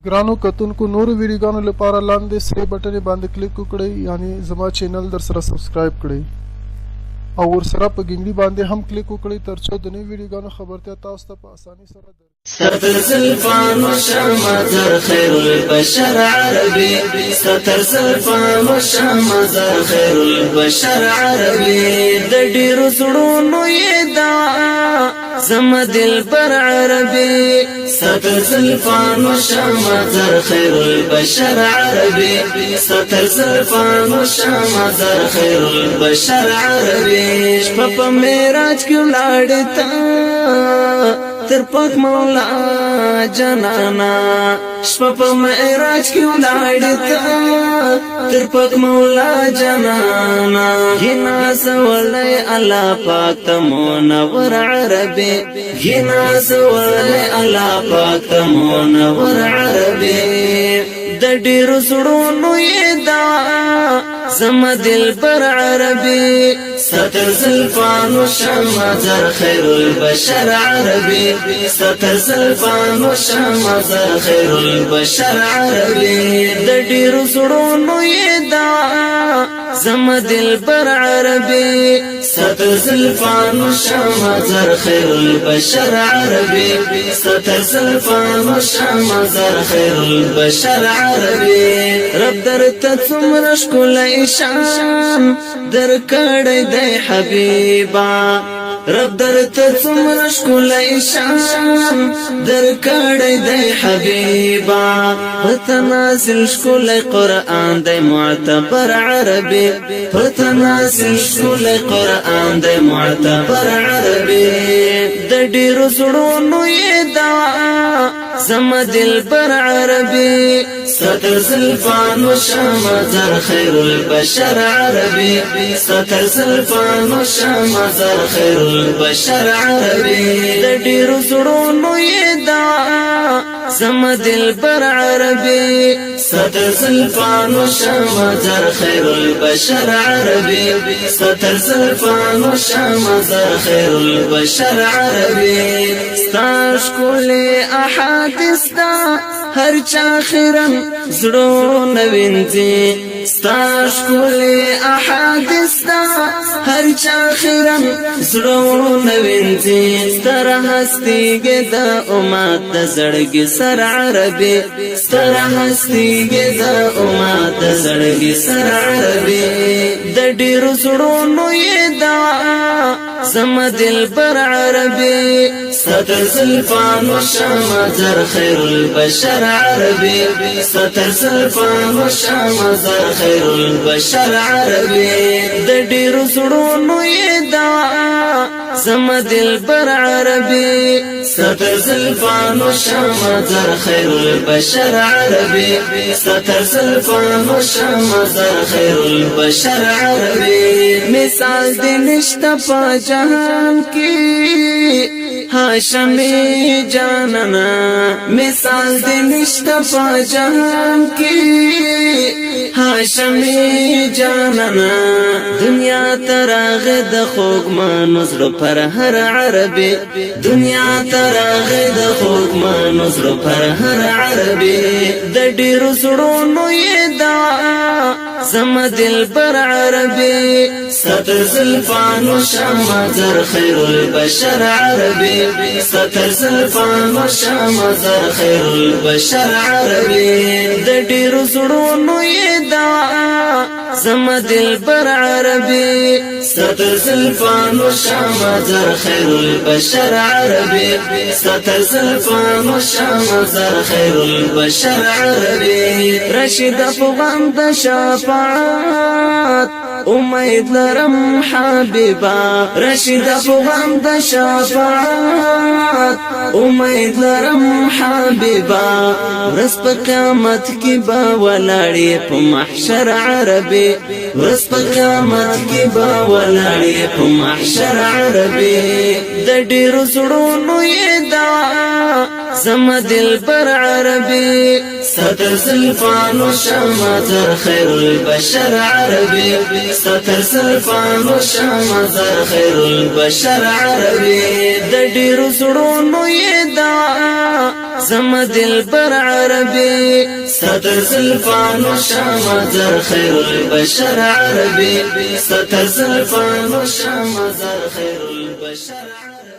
ګرانو کتونکو نورو ویډیوګانو لپاره لاندې سره بټن باندې کلیک وکړئ یعنی زما چینل در سره سبسکرایب کړئ او ورسره په ګنګړي باندې هم کلیک وکړئ ترڅو د نوو ویډیوګانو خبرتیا تاسو ته په اسانۍ سره درځي ستر زلفان وشمزر خير البشر عربي ستر زلفان وشمزر خير البشر عربي د ډیرو زړونو یدا زم دلبر عربي ستر زلفان وشمزر خير البشر عربي ستر زلفان وشمزر خير البشر عربي شپه په معراج کې ولاړتا تر پاک مولا جانانا شپه په معراج کې ولاړتا تر پاک مولا جانانا هنا سوالي الله پاک تمنور عربي هنا سوالي الله پاک تمنور عربي د ډیرو زړونو یدا زم دلبر عربي ستر زلفان وشمزر خير البشر عربي ستر زلفان وشمزر خير البشر عربي د ډیرو زړونو یدا زم دلبر عربي ستر زلفان وشمزر خير البشر عربي ستر زلفان وشمزر خير البشر عربي رب درته څومره ښکلی شان در کړی دی حبیبا رب درته څومره ښکلی شان در کړی دی حبیبا پته نازل ښکلی قرآن دی معتبر عربي پته نازل ښکلی قرآن دی معتبر عربي د ډیرو زړونو یدا زم دلبر عربي ستر زلفان وشمزر خير البشر عربي ستر زلفان وشمزر خير البشر عربي د ډیرو زړونو یدا زم دلبر عربي ستر زلفان وشمزر خير البشر عربي ستر زلفان وشمزر خير البشر عربي ستاش كل احاديث دا هر چا خیرن زړو نوینځي ستاش کولی احادیث دا هر چا خیرن زړو نوینځي ستر هستیږي د امت د زړګي سر عربي ستر هستیږي د امت د زړګي سر عربي د ډیرو زړونو یدا زم دلبر عربي ستر زلفان وشمزر خير البشر عربي ستر زلفان وشمزر خير البشر عربي د ډیرو زړونو یدا زم دلبر عربي ستر زلفان وشمزر خير البشر عربي ستر زلفان وشمزر خير البشر عربي مثال دې نشته په جهان کې هاشمی جاننا مثال دې نشته په جهان کې هاشمی جاننا دنیا تراغه د خوږ منظر پر هر عربي دنیا تراغه د خوږ منظر پر هر عربي د ډیرو زړونو یدا زم دلبر عربي ستر زلفان وشمزر خير البشر عربي ستر زلفان وشمزر خير البشر عربي د ډیرو زړونو یدا زم دلبر عربي ستر زلفان وشمزر خير البشر عربي ستر زلفان وشمزر خير البشر عربي رشد افغان د شفاعت امید لرم حبیبا رشد افغان د شفاعت امید لرم حبیبا ورځ په قیامت کې به ولاړې په محشر عربي ورځ په قیامت کې به ولاړې په محشر عربي د ډیرو زړونو یدا زم دلبر عربي ستر زلفان وشمزر خير البشر عربي ستر زلفان وشمزر خير البشر عربي د ډیرو زړونو یدا زما دلبر عربي ستر زلفانو شامزر خير البشر عربي ستر زلفانو شامزر خير البشر عربي